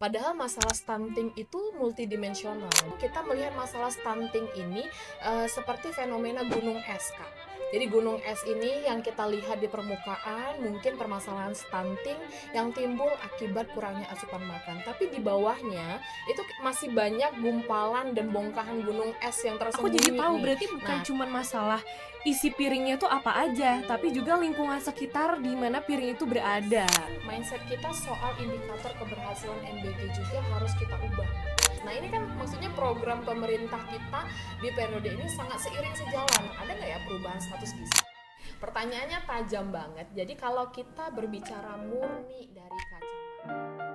Padahal masalah stunting itu multidimensional. Kita melihat masalah stunting ini seperti fenomena gunung es, Kak. Jadi gunung es ini yang kita lihat di permukaan mungkin permasalahan stunting yang timbul akibat kurangnya asupan makan. Tapi di bawahnya itu masih banyak gumpalan dan bongkahan gunung es yang Aku tersembunyi. jadi tahu nih. berarti bukan Nah, cuma masalah isi piringnya tuh apa aja, tapi juga lingkungan sekitar di mana piring itu berada. mindset kita soal indikator keberhasilan MBG juga harus kita ubah. Nah ini kan maksudnya program pemerintah kita di periode ini sangat seiring sejalan. Ada nggak ya perubahan status gizi? Pertanyaannya tajam banget. Jadi kalau kita berbicara murni dari kacamata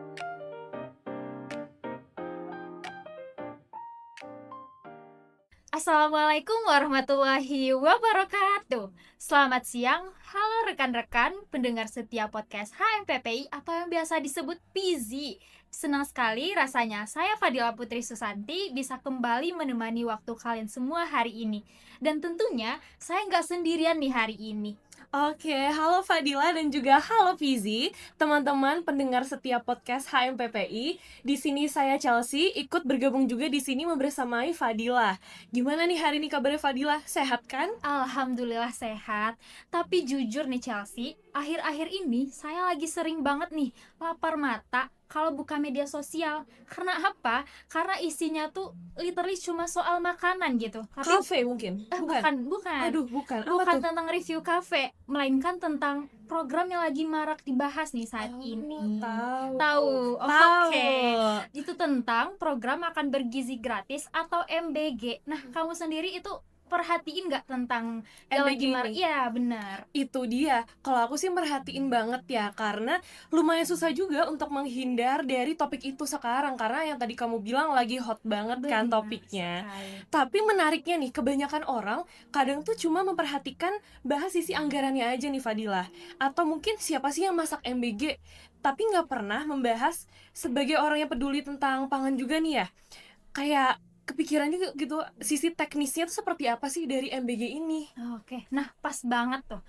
Assalamualaikum warahmatullahi wabarakatuh. Selamat siang, halo rekan-rekan pendengar setia podcast HMPPI atau yang biasa disebut PZ. Senang sekali rasanya saya Fadila Putri Susanti bisa kembali menemani waktu kalian semua hari ini. Dan tentunya saya nggak sendirian nih hari ini. Oke, halo Fadila dan juga halo Fizi, teman-teman pendengar setiap podcast HMPPI. Di sini saya Chelsea ikut bergabung juga di sini membersamai Fadila. Gimana nih hari ini kabarnya Fadila? Sehat kan? Alhamdulillah sehat. Tapi jujur nih Chelsea, akhir-akhir ini saya lagi sering banget nih lapar mata kalau buka media sosial. Karena apa? Karena isinya tuh literally cuma soal makanan gitu. Tapi Kafe mungkin? bukan. Aduh, bukan. Apa Bukan tuh? tentang review kafe, melainkan tentang program yang lagi marak dibahas nih saat ini. Tahu? Oke. Itu tentang program makan bergizi gratis atau MBG. Nah, kamu sendiri itu perhatiin nggak tentang yang MBG lagi marak? ini? Iya, benar. Itu dia, kalau aku sih merhatiin banget ya, karena lumayan susah juga untuk menghindar dari topik itu sekarang, karena yang tadi kamu bilang lagi hot banget kan Benar topiknya. sekali. Tapi menariknya nih, kebanyakan orang kadang tuh cuma memperhatikan bahas sisi anggarannya aja nih Fadilah, atau mungkin siapa sih yang masak MBG, tapi nggak pernah membahas sebagai orang yang peduli tentang pangan juga nih ya, kayak kepikirannya gitu, sisi teknisnya tuh seperti apa sih dari MBG ini. Oke, nah pas banget tuh.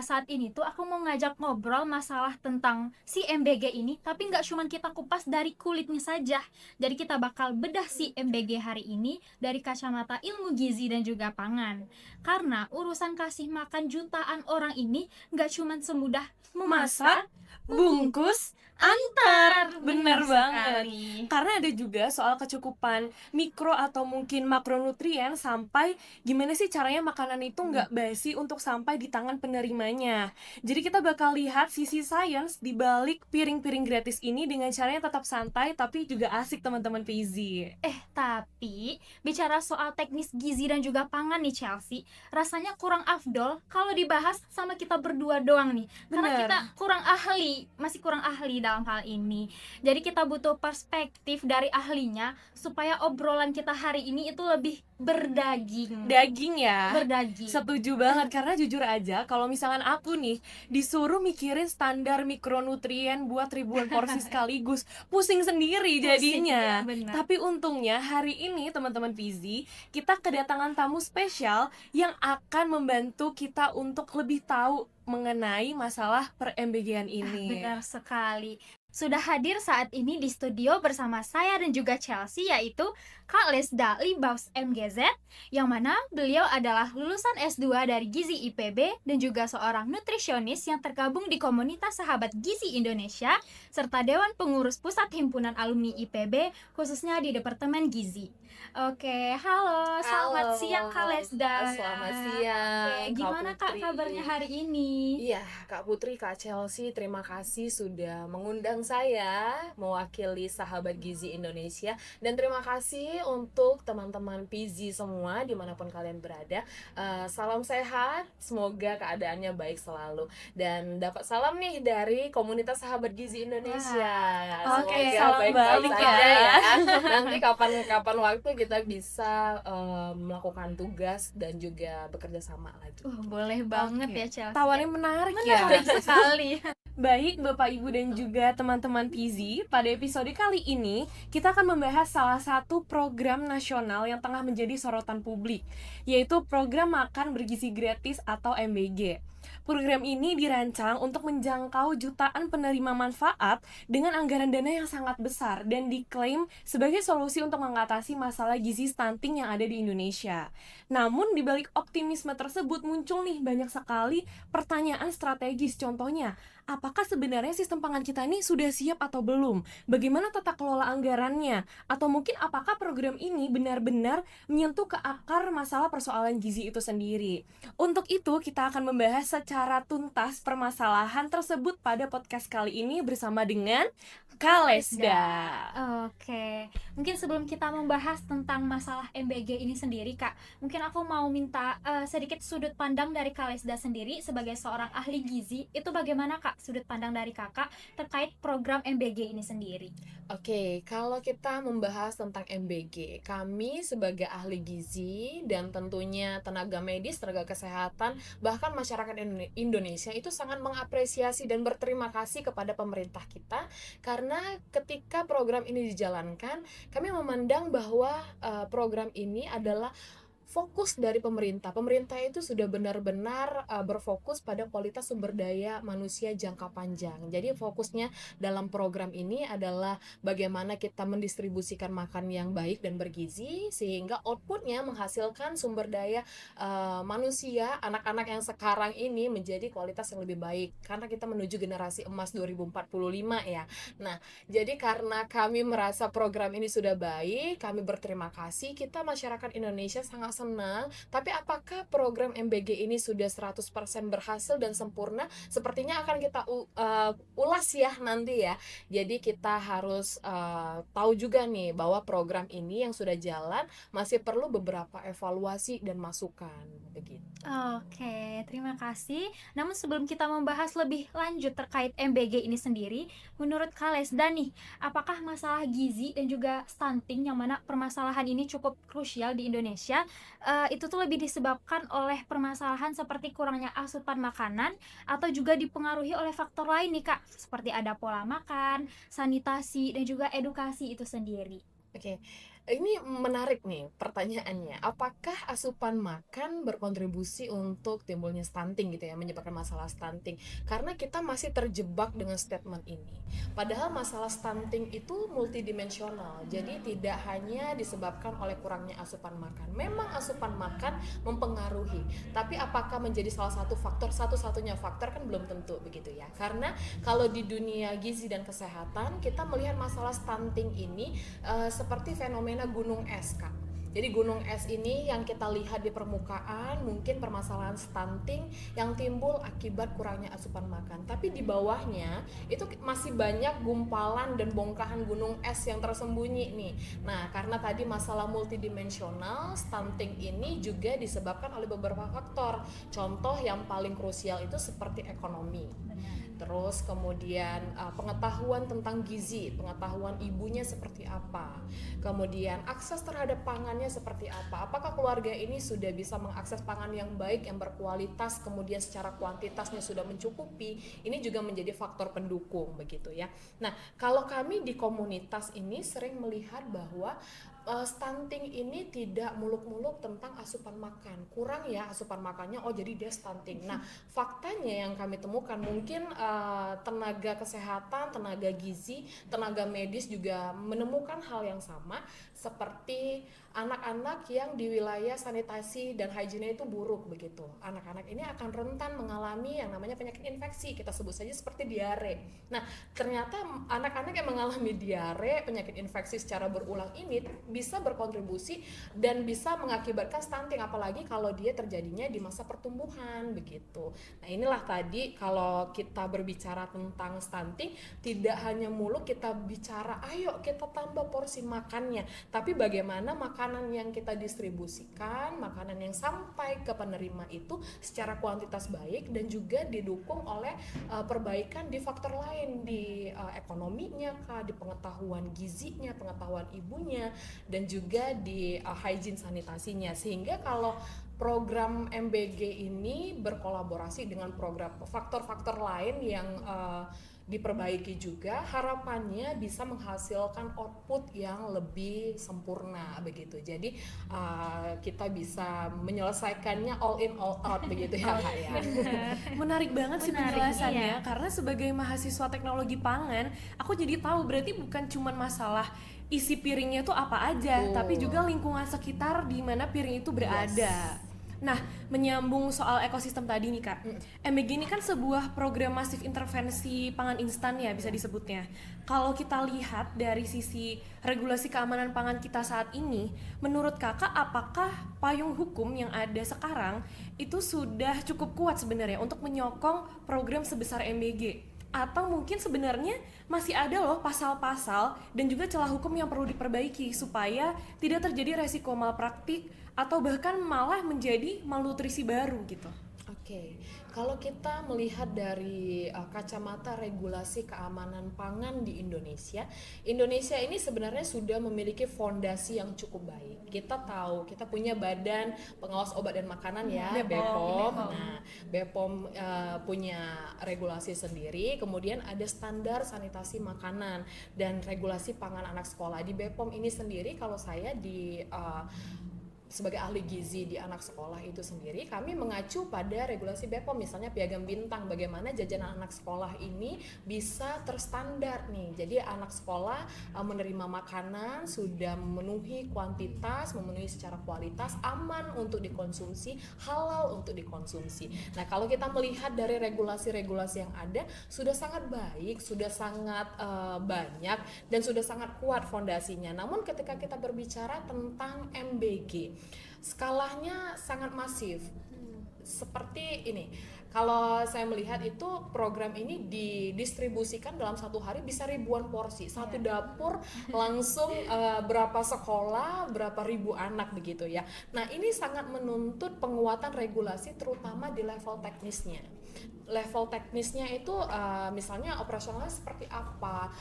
Saat ini tuh aku mau ngajak ngobrol masalah tentang si MBG ini, tapi nggak cuman kita kupas dari kulitnya saja. Jadi kita bakal bedah si MBG hari ini dari kacamata ilmu gizi dan juga pangan. Karena urusan kasih makan jutaan orang ini nggak cuman semudah Masak, bungkus, antar. Bener banget. Karena ada juga soal kecukupan mikro atau mungkin makronutrien sampai gimana sih caranya makanan itu nggak basi untuk sampai di tangan penerimanya. Jadi kita bakal lihat sisi sains di balik piring-piring gratis ini dengan caranya tetap santai tapi juga asik teman-teman PZ. Tapi bicara soal teknis gizi dan juga pangan nih Chelsea, rasanya kurang afdol kalau dibahas sama kita berdua doang nih. Karena Bener. kita masih kurang ahli dalam hal ini. Jadi kita butuh perspektif dari ahlinya supaya obrolan kita hari ini itu lebih berdaging. Daging ya. Berdaging. Setuju banget, karena jujur aja kalau misalkan aku nih disuruh mikirin standar mikronutrien buat ribuan porsi sekaligus, pusing sendiri jadinya. Benar. Tapi untungnya hari ini teman-teman PZ, kita kedatangan tamu spesial yang akan membantu kita untuk lebih tahu mengenai masalah per-MBG-an ini. Benar sekali. Sudah hadir saat ini di studio bersama saya dan juga Chelsea, yaitu Kak Lesda Libaus MGZ, yang mana beliau adalah lulusan S2 dari Gizi IPB dan juga seorang nutrisionis yang tergabung di komunitas Sahabat Gizi Indonesia serta Dewan Pengurus Pusat Himpunan Alumni IPB khususnya di Departemen Gizi. Oke, halo, selamat siang Kak Lesda. Selamat siang. Oke, gimana Kak Putri. kabarnya hari ini? Iya, Kak Putri, Kak Chelsea, terima kasih sudah mengundang saya mewakili Sahabat Gizi Indonesia. Dan terima kasih untuk teman-teman PZ semua dimanapun kalian berada. Salam sehat, semoga keadaannya baik selalu. Dan dapat salam nih dari komunitas Sahabat Gizi Indonesia. Oke, Semoga salam baik-baik balik saja ya. Nanti kapan-kapan waktu kita bisa melakukan tugas dan juga bekerja sama lagi. Boleh banget Oke. ya Chelsea. Tawarannya menarik ya. Menarik sekali. Baik Bapak Ibu dan juga teman-teman PZ, pada episode kali ini kita akan membahas salah satu program nasional yang tengah menjadi sorotan publik, yaitu program makan bergizi gratis atau MBG. Program ini dirancang untuk menjangkau jutaan penerima manfaat dengan anggaran dana yang sangat besar dan diklaim sebagai solusi untuk mengatasi masalah gizi stunting yang ada di Indonesia. Namun di balik optimisme tersebut muncul nih banyak sekali pertanyaan strategis. Contohnya, apakah sebenarnya sistem pangan kita ini sudah siap atau belum? Bagaimana tata kelola anggarannya? Atau mungkin apakah program ini benar-benar menyentuh ke akar masalah persoalan gizi itu sendiri? Untuk itu, kita akan membahas secara tuntas permasalahan tersebut pada podcast kali ini bersama dengan Kalesda. Oke, mungkin sebelum kita membahas tentang masalah MBG ini sendiri, Kak, mungkin aku mau minta sedikit sudut pandang dari Kalesda sendiri sebagai seorang ahli gizi. Itu bagaimana, Kak, sudut pandang dari Kakak terkait program MBG ini sendiri? Oke, kalau kita membahas tentang MBG, kami sebagai ahli gizi dan tentunya tenaga medis, tenaga kesehatan, bahkan masyarakat Indonesia itu sangat mengapresiasi dan berterima kasih kepada pemerintah kita karena ketika program ini dijalankan, kami memandang bahwa program ini adalah fokus dari pemerintah. Pemerintah itu sudah benar-benar berfokus pada kualitas sumber daya manusia jangka panjang. Jadi fokusnya dalam program ini adalah bagaimana kita mendistribusikan makan yang baik dan bergizi sehingga outputnya menghasilkan sumber daya manusia, anak-anak yang sekarang ini menjadi kualitas yang lebih baik. Karena kita menuju generasi emas 2045 ya. Nah, jadi karena kami merasa program ini sudah baik, kami berterima kasih, kita masyarakat Indonesia sangat senang. Tapi apakah program MBG ini sudah 100% berhasil dan sempurna? Sepertinya akan kita ulas ya nanti ya. Jadi kita harus tahu juga nih bahwa program ini yang sudah jalan masih perlu beberapa evaluasi dan masukan begitu. Oke, terima kasih. Namun sebelum kita membahas lebih lanjut terkait MBG ini sendiri, menurut Kalesda nih, apakah masalah gizi dan juga stunting yang mana permasalahan ini cukup krusial di Indonesia, itu tuh lebih disebabkan oleh permasalahan seperti kurangnya asupan makanan atau juga dipengaruhi oleh faktor lain nih, Kak, seperti ada pola makan, sanitasi, dan juga edukasi itu sendiri? Oke, ini menarik nih pertanyaannya. Apakah asupan makan berkontribusi untuk timbulnya stunting gitu ya, menyebabkan masalah stunting? Karena kita masih terjebak dengan statement ini. Padahal masalah stunting itu multidimensional. Jadi tidak hanya disebabkan oleh kurangnya asupan makan. Memang asupan makan mempengaruhi, tapi apakah menjadi salah satu faktor, satu-satunya faktor kan belum tentu begitu ya. Karena kalau di dunia gizi dan kesehatan, kita melihat masalah stunting ini seperti fenomena gunung es, Kak. Jadi gunung es ini yang kita lihat di permukaan mungkin permasalahan stunting yang timbul akibat kurangnya asupan makan. Tapi di bawahnya itu masih banyak gumpalan dan bongkahan gunung es yang tersembunyi nih. Nah, karena tadi masalah multidimensional, stunting ini juga disebabkan oleh beberapa faktor. Contoh yang paling krusial itu seperti ekonomi. Terus kemudian pengetahuan tentang gizi, pengetahuan ibunya seperti apa, kemudian akses terhadap pangannya seperti apa, apakah keluarga ini sudah bisa mengakses pangan yang baik, yang berkualitas, kemudian secara kuantitasnya sudah mencukupi. Ini juga menjadi faktor pendukung begitu ya. Nah, kalau kami di komunitas ini sering melihat bahwa stunting ini tidak muluk-muluk tentang asupan makan, kurang ya asupan makannya, oh jadi dia stunting. Nah, faktanya yang kami temukan mungkin tenaga kesehatan, tenaga gizi, tenaga medis juga menemukan hal yang sama, seperti anak-anak yang di wilayah sanitasi dan hygiene itu buruk begitu. Anak-anak ini akan rentan mengalami yang namanya penyakit infeksi, kita sebut saja seperti diare. Nah, ternyata anak-anak yang mengalami diare, penyakit infeksi secara berulang ini bisa berkontribusi dan bisa mengakibatkan stunting, apalagi kalau dia terjadinya di masa pertumbuhan begitu. Nah, inilah tadi kalau kita berbicara tentang stunting, tidak hanya mulu kita bicara ayo kita tambah porsi makannya, tapi bagaimana makanan yang kita distribusikan, makanan yang sampai ke penerima itu secara kuantitas baik dan juga didukung oleh perbaikan di faktor lain, di ekonominya kah, di pengetahuan gizinya, pengetahuan ibunya, dan juga di hygiene sanitasinya. Sehingga kalau program MBG ini berkolaborasi dengan program faktor-faktor lain yang diperbaiki juga, harapannya bisa menghasilkan output yang lebih sempurna begitu. Jadi kita bisa menyelesaikannya all in all out begitu ya Kak ya. Menarik banget sih Menarik, penjelasannya, iya. karena sebagai mahasiswa teknologi pangan, aku jadi tahu berarti bukan cuma masalah isi piringnya itu apa aja, Betul. tapi juga lingkungan sekitar di mana piring itu berada. Yes. Nah, menyambung soal ekosistem tadi nih Kak, MBG ini kan sebuah program masif intervensi pangan instan ya bisa disebutnya. Kalau kita lihat dari sisi regulasi keamanan pangan kita saat ini, menurut Kakak apakah payung hukum yang ada sekarang itu sudah cukup kuat sebenarnya untuk menyokong program sebesar MBG? Atau mungkin sebenarnya masih ada loh pasal-pasal dan juga celah hukum yang perlu diperbaiki supaya tidak terjadi resiko malpraktik atau bahkan malah menjadi malnutrisi baru gitu. Oke, kalau kita melihat dari kacamata regulasi keamanan pangan di Indonesia, Indonesia ini sebenarnya sudah memiliki fondasi yang cukup baik. Kita tahu, kita punya Badan Pengawas Obat dan Makanan ya, BPOM. Nah, BPOM punya regulasi sendiri, kemudian ada standar sanitasi makanan dan regulasi pangan anak sekolah. Di BPOM ini sendiri, kalau saya sebagai ahli gizi di anak sekolah itu sendiri, kami mengacu pada regulasi BPOM, misalnya piagam bintang, bagaimana jajanan anak sekolah ini bisa terstandar nih. Jadi anak sekolah menerima makanan sudah memenuhi kuantitas, memenuhi secara kualitas, aman untuk dikonsumsi, halal untuk dikonsumsi. Nah, kalau kita melihat dari regulasi-regulasi yang ada, sudah sangat baik, sudah sangat banyak, dan sudah sangat kuat fondasinya. Namun ketika kita berbicara tentang MBG, skalanya sangat masif. Seperti ini, kalau saya melihat itu program ini didistribusikan dalam satu hari bisa ribuan porsi, satu dapur langsung berapa sekolah, berapa ribu anak begitu ya. Nah, ini sangat menuntut penguatan regulasi terutama di level teknisnya. Level teknisnya itu misalnya operasionalnya seperti apa,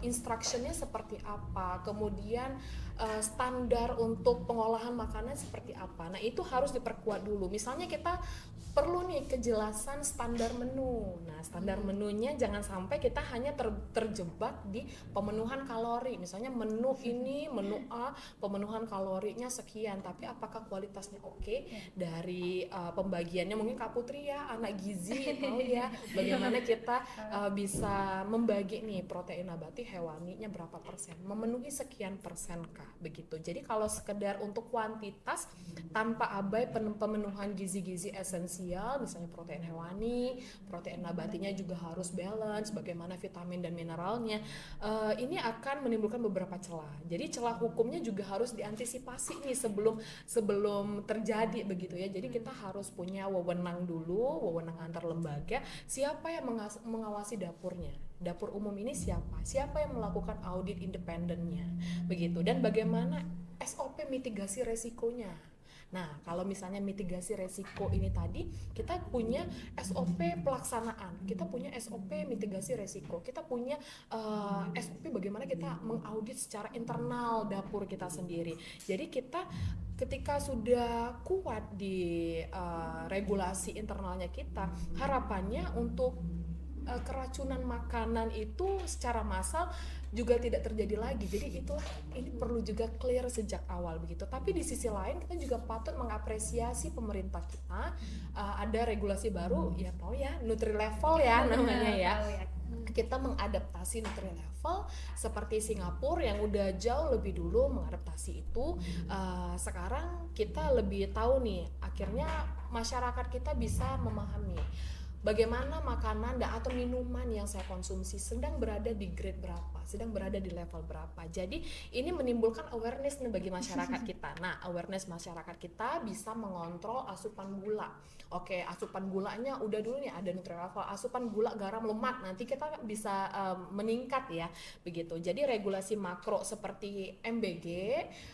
instructionnya seperti apa, kemudian standar untuk pengolahan makanan seperti apa. Nah, itu harus diperkuat dulu. Misalnya kita perlu nih kejelasan standar menu. Nah, standar menunya jangan sampai kita hanya terjebak di pemenuhan kalori. Misalnya menu ini, menu A, pemenuhan kalorinya sekian, tapi apakah kualitasnya oke? Dari pembagiannya mungkin Kak Putri ya, anak gizi tahu ya bagaimana kita bisa membagi nih protein nabati hewaninya berapa persen, memenuhi sekian persen Kak, begitu. Jadi kalau sekedar untuk kuantitas tanpa abai pemenuhan gizi-gizi esensial, misalnya protein hewani, protein nabatinya juga harus balance, bagaimana vitamin dan mineralnya, ini akan menimbulkan beberapa celah. Jadi celah hukumnya juga harus diantisipasi nih sebelum terjadi begitu ya. Jadi kita harus punya wewenang dulu, wewenang antar lembaga, siapa yang mengawasi dapurnya, dapur umum ini siapa yang melakukan audit independennya begitu, dan bagaimana SOP mitigasi resikonya. Nah, kalau misalnya mitigasi resiko ini tadi, kita punya SOP pelaksanaan, kita punya SOP mitigasi resiko, kita punya SOP bagaimana kita mengaudit secara internal dapur kita sendiri. Jadi kita ketika sudah kuat di regulasi internalnya kita, harapannya untuk keracunan makanan itu secara massal juga tidak terjadi lagi. Jadi itulah, ini perlu juga clear sejak awal begitu. Tapi di sisi lain kita juga patut mengapresiasi pemerintah kita, ada regulasi baru, ya tahu ya, Nutri Level ya namanya ya. Kita mengadaptasi Nutri Level seperti Singapura yang udah jauh lebih dulu mengadaptasi itu. Sekarang kita lebih tahu nih, akhirnya masyarakat kita bisa memahami bagaimana makanan atau minuman yang saya konsumsi sedang berada di grade berapa, sedang berada di level berapa. Jadi ini menimbulkan awareness nih bagi masyarakat kita. Nah, awareness masyarakat kita bisa mengontrol asupan gula. Oke, asupan gulanya udah dulu nih ada Nutri-Level, asupan gula, garam, lemak nanti kita bisa meningkat ya, begitu. Jadi regulasi makro seperti MBG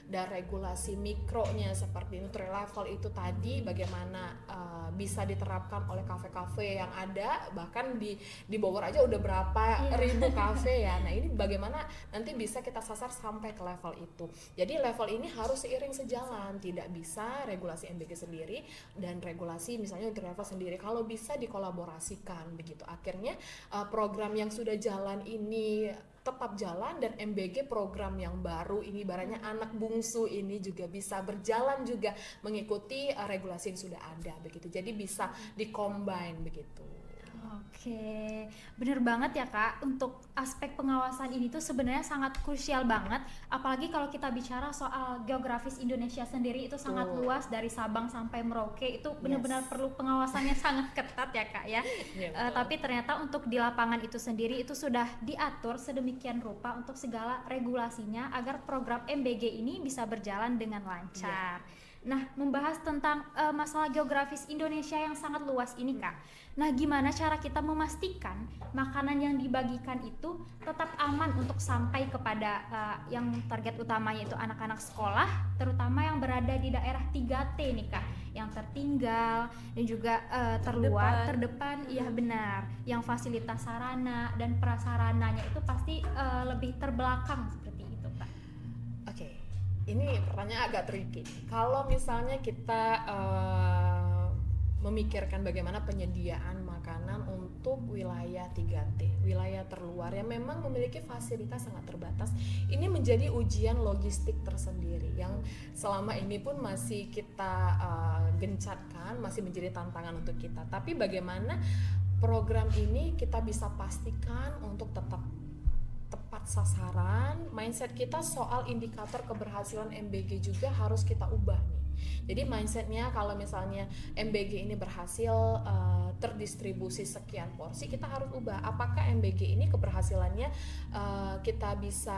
dan regulasi mikronya seperti Nutri-Level itu tadi bagaimana bisa diterapkan oleh kafe-kafe yang ada, bahkan di Bogor aja udah berapa ribu kafe ya. Nah, ini bagaimana nanti bisa kita sasar sampai ke level itu. Jadi level ini harus seiring sejalan, tidak bisa regulasi MBG sendiri dan regulasi misalnya untuk level sendiri, kalau bisa dikolaborasikan begitu. Akhirnya program yang sudah jalan ini tetap jalan dan MBG program yang baru ini ibaratnya anak bungsu ini juga bisa berjalan juga mengikuti regulasi yang sudah ada begitu. Jadi bisa di-combine begitu. Oke, bener banget ya Kak, untuk aspek pengawasan ini tuh sebenarnya sangat krusial banget, apalagi kalau kita bicara soal geografis Indonesia sendiri itu sangat Betul. luas dari Sabang sampai Merauke, itu benar-benar Yes. perlu pengawasannya sangat ketat ya Kak ya. Iya, betul. Tapi ternyata untuk di lapangan itu sendiri itu sudah diatur sedemikian rupa untuk segala regulasinya agar program MBG ini bisa berjalan dengan lancar. Nah, membahas tentang masalah geografis Indonesia yang sangat luas ini Kak. Nah, gimana cara kita memastikan makanan yang dibagikan itu tetap aman untuk sampai kepada yang target utamanya itu anak-anak sekolah, terutama yang berada di daerah 3T nih Kak, yang tertinggal dan juga terluar, terdepan, iya benar, yang fasilitas sarana dan prasarananya itu pasti lebih terbelakang seperti itu Kak. Oke, ini pertanyaan agak tricky. Kalau misalnya kita memikirkan bagaimana penyediaan makanan untuk wilayah 3T, wilayah terluar yang memang memiliki fasilitas sangat terbatas, ini menjadi ujian logistik tersendiri yang selama ini pun masih kita gencatkan, masih menjadi tantangan untuk kita. Tapi bagaimana program ini kita bisa pastikan untuk tetap tepat sasaran, mindset kita soal indikator keberhasilan MBG juga harus kita ubah nih. Jadi mindsetnya kalau misalnya MBG ini berhasil terdistribusi sekian porsi, kita harus ubah. Apakah MBG ini keberhasilannya kita bisa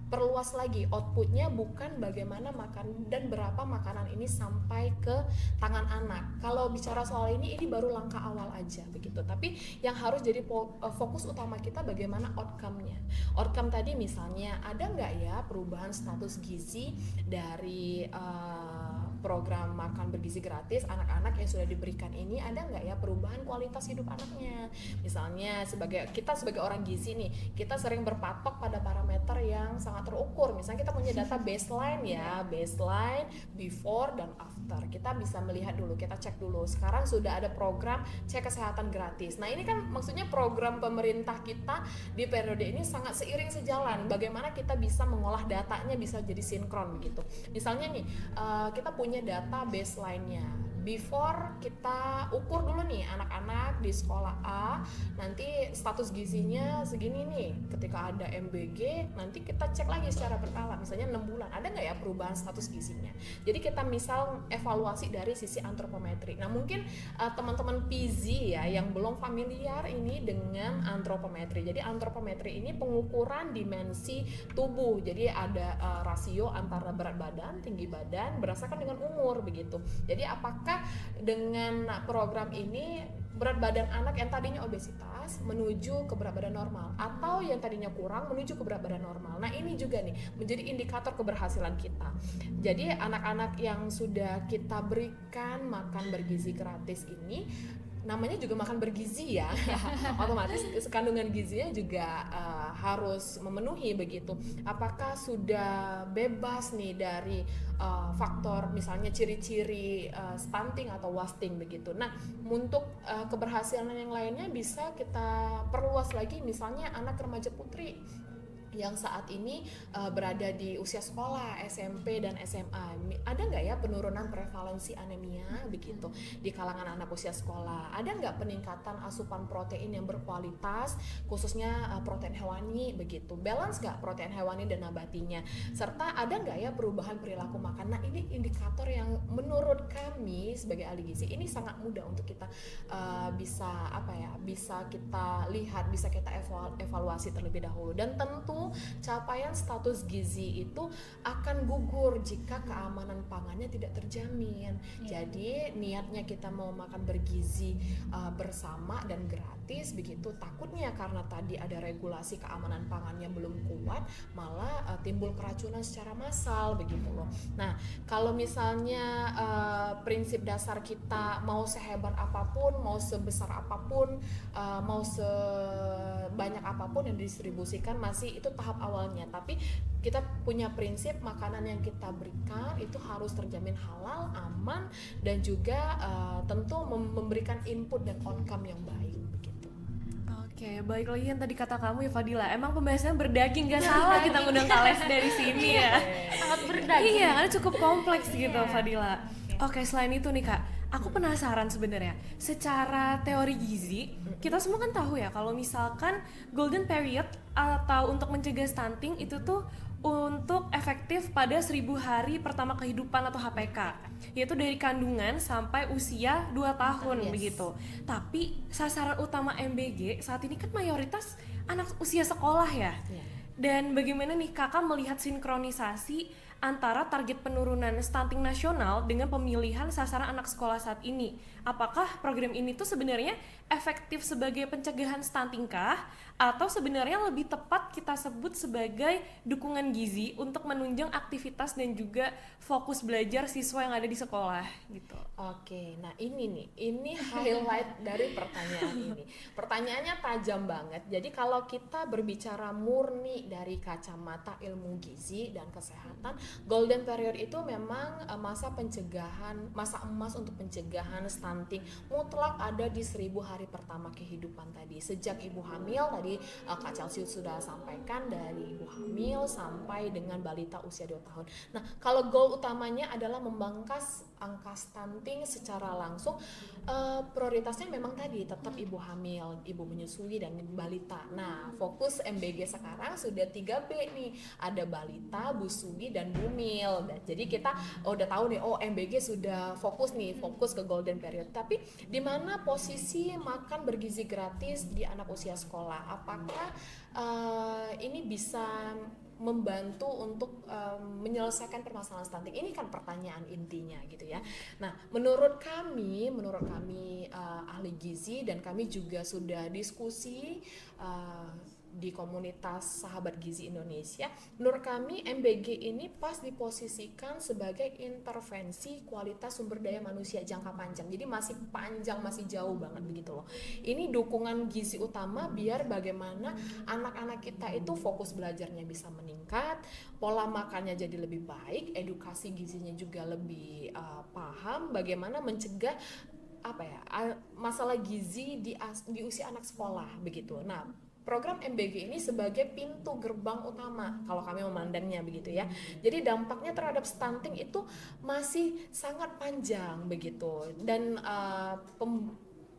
perluas lagi outputnya, bukan bagaimana makan dan berapa makanan ini sampai ke tangan anak. Kalau bicara soal ini baru langkah awal aja begitu. Tapi yang harus jadi fokus utama kita bagaimana outcome-nya. Outcome tadi misalnya ada nggak ya perubahan status gizi dari program makan bergizi gratis anak-anak yang sudah diberikan ini, ada nggak ya perubahan kualitas hidup anaknya. Misalnya kita sebagai orang gizi nih, kita sering berpatok pada parameter yang sangat terukur. Misalnya kita punya data baseline ya, baseline, before dan after. Kita bisa melihat dulu, kita cek dulu. Sekarang sudah ada program cek kesehatan gratis. Nah ini kan maksudnya program pemerintah kita di periode ini sangat seiring sejalan. Bagaimana kita bisa mengolah datanya bisa jadi sinkron begitu. Misalnya nih, kita punya data baseline-nya. Before kita ukur dulu nih anak-anak di sekolah A, nanti status gizinya segini nih. Ketika ada MBG, nanti kita cek lagi secara berkala, misalnya 6 bulan, ada nggak ya perubahan status gizinya. Jadi kita misal evaluasi dari sisi antropometri. Nah mungkin teman-teman PZ ya yang belum familiar ini dengan antropometri. Jadi antropometri ini pengukuran dimensi tubuh. Jadi ada rasio antara berat badan, tinggi badan berdasarkan dengan umur begitu. Jadi apakah dengan program ini berat badan anak yang tadinya obesitas menuju ke berat badan normal, atau yang tadinya kurang menuju ke berat badan normal. Nah ini juga nih menjadi indikator keberhasilan kita. Jadi anak-anak yang sudah kita berikan makan bergizi gratis ini, namanya juga makan bergizi ya, otomatis kandungan gizinya juga harus memenuhi begitu. Apakah sudah bebas nih dari faktor misalnya ciri-ciri stunting atau wasting begitu. Nah untuk keberhasilan yang lainnya bisa kita perluas lagi, misalnya anak remaja putri yang saat ini berada di usia sekolah, SMP dan SMA, ada nggak ya penurunan prevalensi anemia begitu di kalangan anak usia sekolah? Ada nggak peningkatan asupan protein yang berkualitas, khususnya protein hewani begitu? Balance nggak protein hewani dan nabatinya? Serta ada nggak ya perubahan perilaku makan? Nah ini indikator yang menurut kami sebagai ahli gizi ini sangat mudah untuk kita bisa kita lihat, bisa kita evaluasi terlebih dahulu. Dan tentu capaian status gizi itu akan gugur jika keamanan pangannya tidak terjamin. Jadi niatnya kita mau makan bergizi bersama dan gratis begitu, takutnya karena tadi ada regulasi keamanan pangannya belum kuat, lewat malah timbul keracunan secara massal begitu loh. Nah, kalau misalnya prinsip dasar kita mau sehebat apapun, mau sebesar apapun, mau sebanyak apapun yang didistribusikan, masih itu tahap awalnya. Tapi kita punya prinsip makanan yang kita berikan itu harus terjamin halal, aman, dan juga tentu memberikan input dan outcome yang baik begitu. Oke, baik lagi yang tadi kata kamu ya Fadila, emang pembahasannya berdaging, gak salah kita ngundang Kak Les dari sini ya. Sangat berdaging. Iya, karena cukup kompleks gitu Iya. Fadila. Oke, selain itu nih Kak, aku penasaran sebenarnya. Secara teori gizi, kita semua kan tahu ya kalau misalkan golden period atau untuk mencegah stunting itu tuh untuk efektif pada 1000 hari pertama kehidupan atau HPK, yaitu dari kandungan sampai usia 2 tahun Yes. begitu. Tapi sasaran utama MBG saat ini kan mayoritas anak usia sekolah ya. Iya. Dan bagaimana nih kakak melihat sinkronisasi antara target penurunan stunting nasional dengan pemilihan sasaran anak sekolah saat ini? Apakah program ini tuh sebenarnya efektif sebagai pencegahan stunting kah? Atau sebenarnya lebih tepat kita sebut sebagai dukungan gizi untuk menunjang aktivitas dan juga fokus belajar siswa yang ada di sekolah gitu? Oke, nah ini highlight dari pertanyaan ini. Pertanyaannya tajam banget. Jadi kalau kita berbicara murni dari kacamata ilmu gizi dan kesehatan, golden period itu memang masa pencegahan, masa emas untuk pencegahan stunting mutlak ada di 1000 hari pertama kehidupan tadi. Sejak ibu hamil tadi Kak Chelsea sudah sampaikan, dari ibu hamil sampai dengan balita usia 2 tahun. Nah, kalau goal utamanya adalah membangkas angka stunting secara langsung, prioritasnya memang tadi tetap ibu hamil, ibu menyusui, dan balita. Nah, fokus MBG sekarang sudah 3B nih, ada balita, busui, dan bumil. Dan jadi kita udah tahu nih, oh MBG sudah fokus ke golden period. Tapi di mana posisi makan bergizi gratis di anak usia sekolah? Apakah ini bisa membantu untuk menyelesaikan permasalahan stunting? Ini kan pertanyaan intinya gitu ya. Nah, menurut kami ahli gizi, dan kami juga sudah diskusi di komunitas sahabat gizi Indonesia, menurut kami MBG ini pas diposisikan sebagai intervensi kualitas sumber daya manusia jangka panjang. Jadi masih panjang, masih jauh banget begitu loh. Ini dukungan gizi utama biar bagaimana anak-anak kita itu fokus belajarnya bisa meningkat, pola makannya jadi lebih baik, edukasi gizinya juga lebih paham, bagaimana mencegah masalah gizi di usia anak sekolah begitu. Nah, program MBG ini sebagai pintu gerbang utama kalau kami memandangnya begitu ya. Jadi dampaknya terhadap stunting itu masih sangat panjang begitu. Dan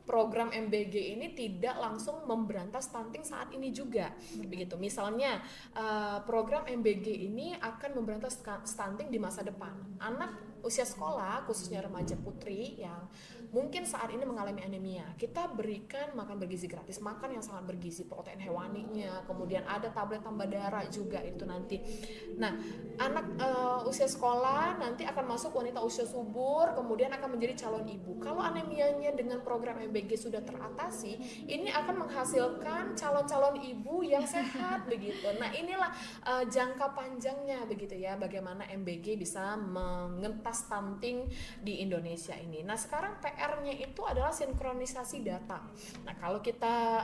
program MBG ini tidak langsung memberantas stunting saat ini juga begitu. Misalnya program MBG ini akan memberantas stunting di masa depan. Anak usia sekolah, khususnya remaja putri yang mungkin saat ini mengalami anemia, kita berikan makan bergizi gratis, makan yang sangat bergizi, protein hewaninya, kemudian ada tablet tambah darah juga itu nanti. Nah, anak usia sekolah nanti akan masuk wanita usia subur, kemudian akan menjadi calon ibu. Kalau anemianya dengan program MBG sudah teratasi, ini akan menghasilkan calon-calon ibu yang sehat begitu. Nah, inilah jangka panjangnya begitu ya, bagaimana MBG bisa mengentas stunting di Indonesia ini. Nah, sekarang PR-nya itu adalah sinkronisasi data. Nah, kalau kita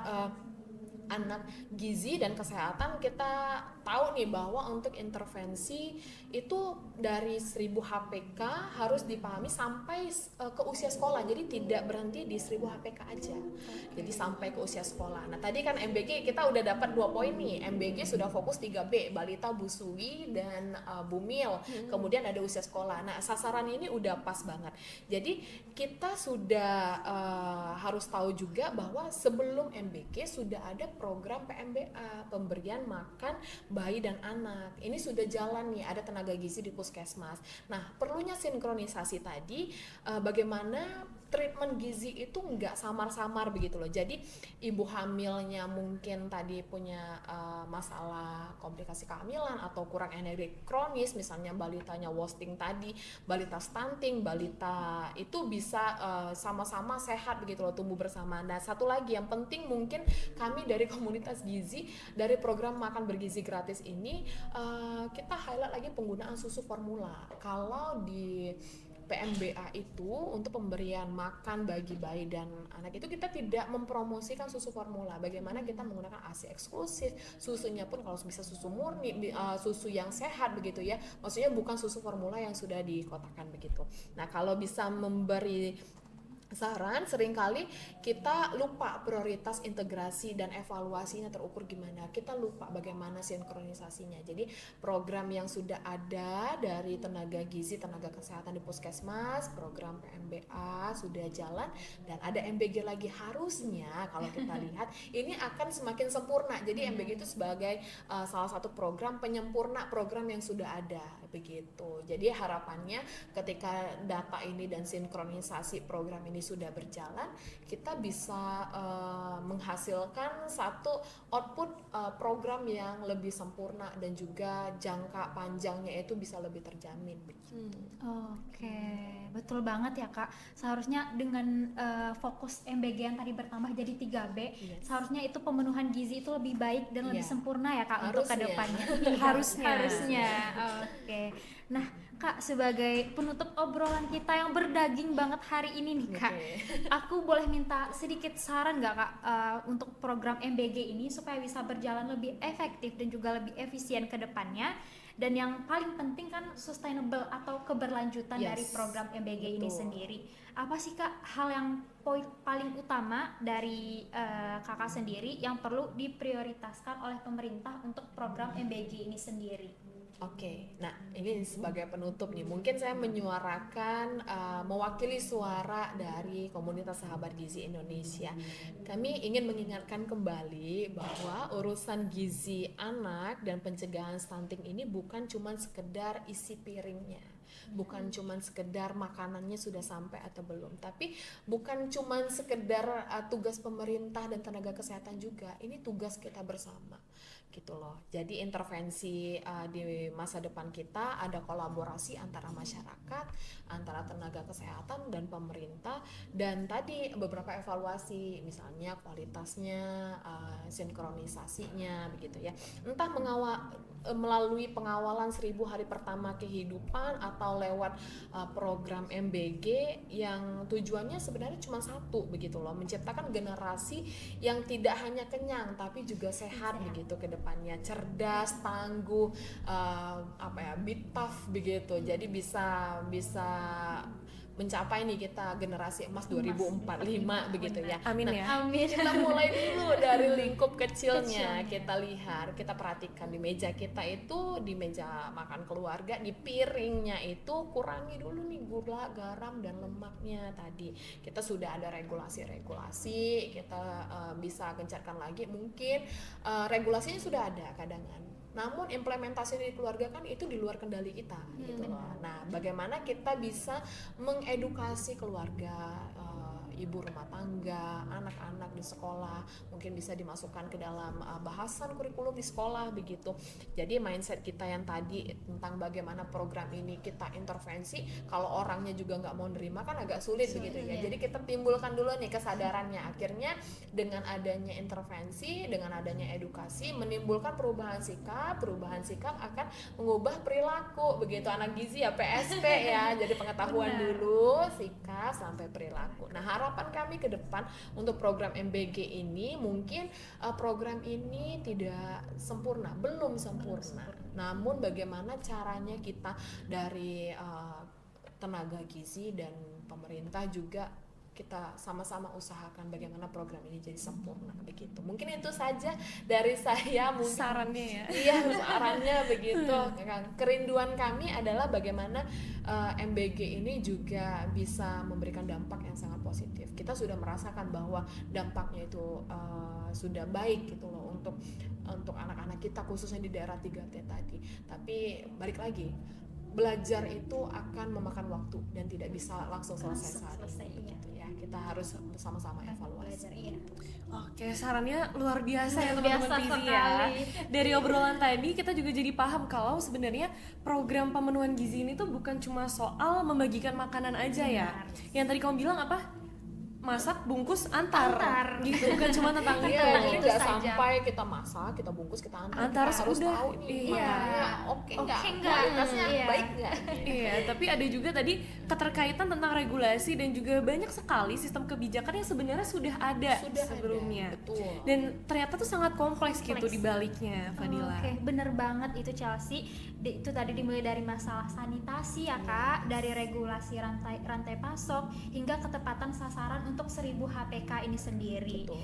anak gizi dan kesehatan, kita tahu nih bahwa untuk intervensi itu dari 1000 HPK harus dipahami sampai ke usia sekolah. Jadi tidak berhenti di 1000 HPK aja. Jadi sampai ke usia sekolah. Nah, tadi kan MBG kita udah dapat 2 poin nih. MBG sudah fokus 3B, balita, busui, dan bumil. Kemudian ada usia sekolah. Nah, sasaran ini udah pas banget. Jadi kita sudah harus tahu juga bahwa sebelum MBG sudah ada program PMBA, pemberian makan bayi dan anak. Ini sudah jalan nih, ada tenaga gizi di puskesmas. Nah, perlunya sinkronisasi tadi, bagaimana treatment gizi itu nggak samar-samar begitu loh. Jadi ibu hamilnya mungkin tadi punya masalah komplikasi kehamilan atau kurang energi kronis, misalnya balitanya wasting tadi, balita stunting, balita itu bisa sama-sama sehat begitu loh, tumbuh bersama. Nah, satu lagi yang penting mungkin kami dari komunitas gizi, dari program makan bergizi gratis ini, kita highlight lagi penggunaan susu formula. Kalau di PMBA itu untuk pemberian makan bagi bayi dan anak itu kita tidak mempromosikan susu formula. Bagaimana kita menggunakan ASI eksklusif, susunya pun kalau bisa susu murni, susu yang sehat begitu ya. Maksudnya bukan susu formula yang sudah dikotakan begitu. Nah, kalau bisa memberi saran, seringkali kita lupa prioritas integrasi dan evaluasinya terukur gimana. Kita lupa bagaimana sinkronisasinya. Jadi program yang sudah ada dari tenaga gizi, tenaga kesehatan di puskesmas, program PMBA sudah jalan, dan ada MBG lagi, harusnya kalau kita lihat ini akan semakin sempurna. Jadi MBG itu sebagai salah satu program penyempurna program yang sudah ada begitu. Jadi harapannya ketika data ini dan sinkronisasi program ini sudah berjalan, kita bisa menghasilkan satu output program yang lebih sempurna dan juga jangka panjangnya itu bisa lebih terjamin. Oke, betul banget ya Kak. Seharusnya dengan fokus MBG yang tadi bertambah jadi 3B, seharusnya itu pemenuhan gizi itu lebih baik dan lebih sempurna ya Kak untuk kedepannya. Harusnya. Oke. Nah Kak, sebagai penutup obrolan kita yang berdaging banget hari ini nih Kak, aku boleh minta sedikit saran nggak Kak untuk program MBG ini supaya bisa berjalan lebih efektif dan juga lebih efisien ke depannya, dan yang paling penting kan sustainable atau keberlanjutan dari program MBG ini sendiri. Apa sih Kak hal yang poin paling utama dari Kakak sendiri yang perlu diprioritaskan oleh pemerintah untuk program MBG ini sendiri? Oke, nah ini sebagai penutup nih, mungkin saya menyuarakan, mewakili suara dari komunitas sahabat gizi Indonesia. Kami ingin mengingatkan kembali bahwa urusan gizi anak dan pencegahan stunting ini bukan cuma sekedar isi piringnya, bukan cuma sekedar makanannya sudah sampai atau belum, tapi bukan cuma sekedar tugas pemerintah dan tenaga kesehatan juga, ini tugas kita bersama gitu loh. Jadi intervensi di masa depan kita ada kolaborasi antara masyarakat, antara tenaga kesehatan dan pemerintah, dan tadi beberapa evaluasi, misalnya kualitasnya, sinkronisasinya begitu ya. Entah melalui pengawalan 1000 hari pertama kehidupan atau lewat program MBG yang tujuannya sebenarnya cuma satu begitu loh, menciptakan generasi yang tidak hanya kenyang tapi juga sehat begitu ke depannya, cerdas, tangguh, be tough begitu. Jadi bisa mencapai nih kita generasi emas 2045 begitu ya. Amin ya. Amin. Kita mulai dulu dari lingkup kecilnya. Kita lihat, kita perhatikan di meja kita itu, di meja makan keluarga, di piringnya itu kurangi dulu nih gula, garam dan lemaknya tadi. Kita sudah ada regulasi-regulasi, kita bisa gencarkan lagi. Mungkin regulasinya sudah ada kadangan, namun implementasi di keluarga kan itu di luar kendali kita gitu loh. Nah, bagaimana kita bisa mengedukasi keluarga, ibu rumah tangga, anak-anak di sekolah, mungkin bisa dimasukkan ke dalam bahasan kurikulum di sekolah begitu. Jadi mindset kita yang tadi tentang bagaimana program ini kita intervensi, kalau orangnya juga nggak mau nerima kan agak sulit begitu ya. Jadi kita timbulkan dulu nih kesadarannya. Akhirnya dengan adanya intervensi, dengan adanya edukasi, menimbulkan perubahan sikap akan mengubah perilaku begitu. Anak gizi ya PSP ya. Jadi pengetahuan dulu, sikap sampai perilaku. Nah, harapan kami ke depan untuk program MBG ini, mungkin program ini tidak sempurna, belum sempurna. Namun bagaimana caranya kita dari tenaga gizi dan pemerintah juga kita sama-sama usahakan bagaimana program ini jadi sempurna begitu. Mungkin itu saja dari saya, mungkin Sarannya ya. Iya, sarannya begitu. Kerinduan kami adalah bagaimana MBG ini juga bisa memberikan dampak yang sangat positif. Kita sudah merasakan bahwa dampaknya itu sudah baik gitu loh untuk anak-anak kita, khususnya di daerah 3T tadi. Tapi balik lagi, belajar itu akan memakan waktu dan tidak bisa langsung selesai saat selesai, ini iya. gitu ya. Kita harus bersama-sama evaluasi. Belajar, iya. Oke, sarannya luar biasa ya Luar teman-teman biasa gizi ya. sekali. Dari obrolan tadi kita juga jadi paham kalau sebenarnya program pemenuhan gizi ini tuh bukan cuma soal membagikan makanan aja ya. Benar. Yang tadi kamu bilang apa? Masak, bungkus, antar. Antar. Gitu, bukan cuma tentang itu. Iya, jadi itu nggak saja. sampai kita masak, kita bungkus, kita antar. Antar Kita harus udah. tahu nih Iya. makanannya oke nggak, Oke nggak? kualitasnya Iya. baik nggak. Iya, tapi ada juga tadi keterkaitan tentang regulasi dan juga banyak sekali sistem kebijakan yang sebenarnya sudah ada Sudah sebelumnya. ada, betul. Dan ternyata tuh sangat kompleks gitu Kompleks. di baliknya, Fadila. Oke, bener banget itu Chelsea. Itu tadi dimulai dari masalah sanitasi ya Kak, dari regulasi rantai pasok hingga ketepatan sasaran untuk 1000 HPK ini sendiri. Betul.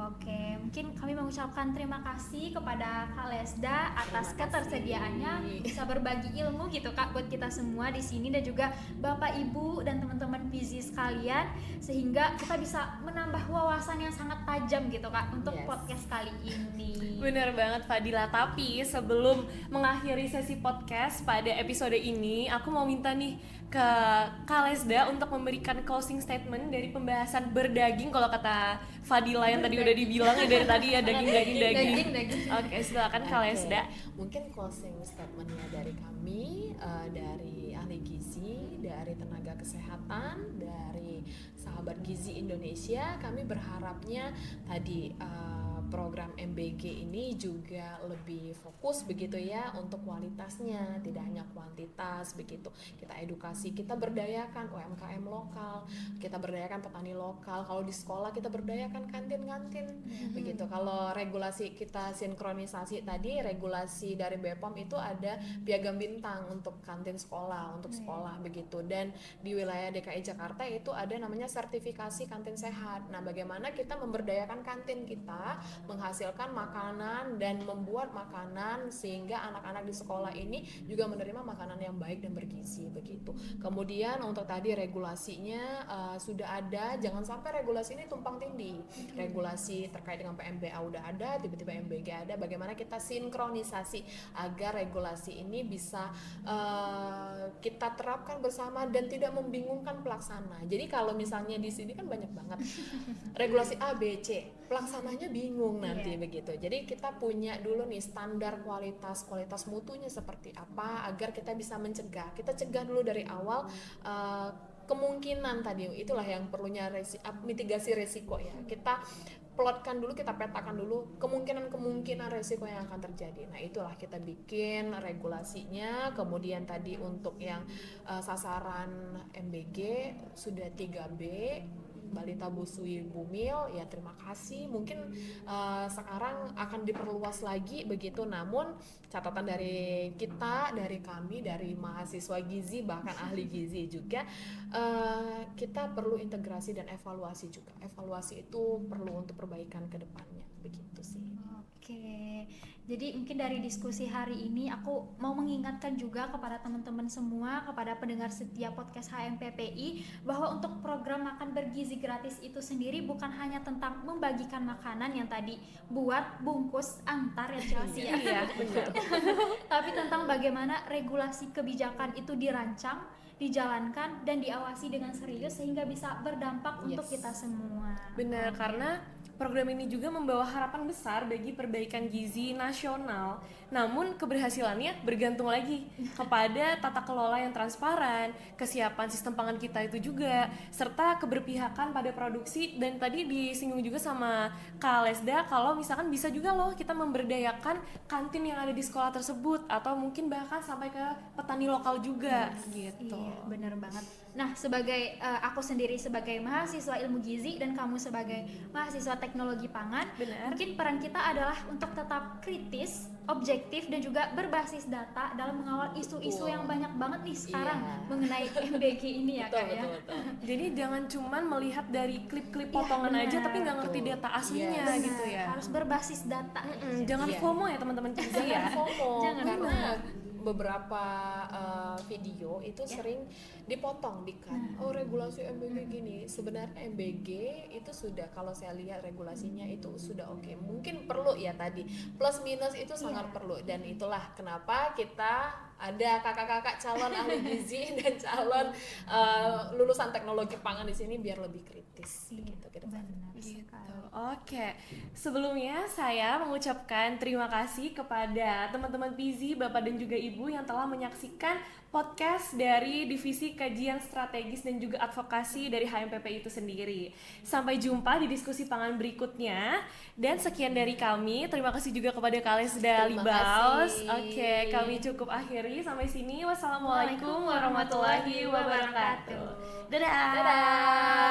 Oke, mungkin kami mengucapkan terima kasih kepada Kak Lesda atas Terima kasih. ketersediaannya bisa berbagi ilmu gitu Kak buat kita semua di sini dan juga Bapak Ibu dan teman-teman Gizi sekalian, sehingga kita bisa menambah wawasan yang sangat tajam gitu Kak untuk Yes. podcast kali ini. Bener banget Fadila, tapi sebelum mengakhiri sesi podcast pada episode ini, aku mau minta nih ke Kak Lesda untuk memberikan closing statement dari pembahasan berdaging. Kalau kata Fadila yang tadi udah dibilang ya dari tadi ya daging. Daging. Oke, silakan Kak Oke. Lesda. Mungkin closing statementnya dari kami, dari ahli gizi, dari tenaga kesehatan, dari sahabat gizi Indonesia, kami berharapnya tadi program MBG ini juga lebih fokus begitu ya untuk kualitasnya, tidak hanya kuantitas begitu. Kita edukasi, kita berdayakan UMKM lokal, kita berdayakan petani lokal. Kalau di sekolah kita berdayakan kantin-kantin begitu. Kalau regulasi kita sinkronisasi tadi, regulasi dari BPOM itu ada piagam bintang untuk kantin sekolah, untuk sekolah begitu. Dan di wilayah DKI Jakarta itu ada namanya sertifikasi kantin sehat. Nah, bagaimana kita memberdayakan kantin kita menghasilkan makanan dan membuat makanan sehingga anak-anak di sekolah ini juga menerima makanan yang baik dan bergizi begitu. Kemudian untuk tadi regulasinya sudah ada, jangan sampai regulasi ini tumpang tindih. Regulasi terkait dengan PMBA udah ada, tiba-tiba MBG ada, bagaimana kita sinkronisasi agar regulasi ini bisa kita terapkan bersama dan tidak membingungkan pelaksana. Jadi kalau misalnya di sini kan banyak banget regulasi A, B, C, pelaksananya bingung nanti begitu. Jadi kita punya dulu nih standar kualitas mutunya seperti apa agar kita bisa mencegah. Kita cegah dulu dari awal kemungkinan tadi, itulah yang perlunya mitigasi resiko ya. Kita plotkan dulu, kita petakan dulu kemungkinan resiko yang akan terjadi. Nah, itulah kita bikin regulasinya. Kemudian tadi untuk yang sasaran MBG sudah 3B, Balita Busui Bumil, ya terima kasih. Mungkin sekarang akan diperluas lagi begitu. Namun catatan dari kita, dari kami, dari mahasiswa gizi bahkan ahli gizi juga, kita perlu integrasi dan evaluasi juga. Evaluasi itu perlu untuk perbaikan ke depannya, begitu sih. Oke, jadi mungkin dari diskusi hari ini aku mau mengingatkan juga kepada teman-teman semua, kepada pendengar setia podcast HMPPI, bahwa untuk program makan bergizi gratis itu sendiri bukan hanya tentang membagikan makanan yang tadi buat bungkus antar ya Chelsea ya. Iya, benar. Tapi tentang bagaimana regulasi kebijakan itu dirancang, dijalankan dan diawasi dengan serius sehingga bisa berdampak untuk kita semua. Benar, karena program ini juga membawa harapan besar bagi perbaikan gizi nasional. Namun keberhasilannya bergantung lagi kepada tata kelola yang transparan, kesiapan sistem pangan kita itu juga, serta keberpihakan pada produksi. Dan tadi disinggung juga sama Kak Lesda kalau misalkan bisa juga loh kita memberdayakan kantin yang ada di sekolah tersebut, atau mungkin bahkan sampai ke petani lokal juga gitu. Iya, benar banget. Nah, sebagai aku sendiri sebagai mahasiswa ilmu gizi dan kamu sebagai mahasiswa teknologi pangan, Benar. mungkin peran kita adalah untuk tetap kritis, objektif dan juga berbasis data dalam mengawal isu-isu yang banyak banget nih sekarang mengenai MBG ini ya Kak ya. Betul. Jadi jangan cuman melihat dari klip-klip potongan benar. aja tapi nggak ngerti data aslinya Benar, gitu ya. harus berbasis data. Jangan Iya. FOMO ya teman-teman gizi ya. FOMO, Jangan karena beberapa video itu sering dipotong di cut. Oh, regulasi MBG gini. Sebenarnya MBG itu sudah, kalau saya lihat regulasinya itu sudah oke. Mungkin perlu ya tadi plus minus itu sangat perlu, dan itulah kenapa kita ada kakak-kakak calon ahli gizi dan calon lulusan teknologi pangan di sini biar lebih kritis begitu ke depan. Benar Gitu. sekali. Oke, sebelumnya saya mengucapkan terima kasih kepada teman-teman PIZI, Bapak dan juga Ibu yang telah menyaksikan podcast dari Divisi Kajian Strategis dan juga Advokasi dari HMPP itu sendiri. Sampai jumpa di diskusi pangan berikutnya. Dan sekian dari kami. Terima kasih juga kepada Kalesda Terima Libaus. kasih. Oke, kami cukup akhiri sampai sini. Wassalamualaikum warahmatullahi wabarakatuh. Dadah. Dadah.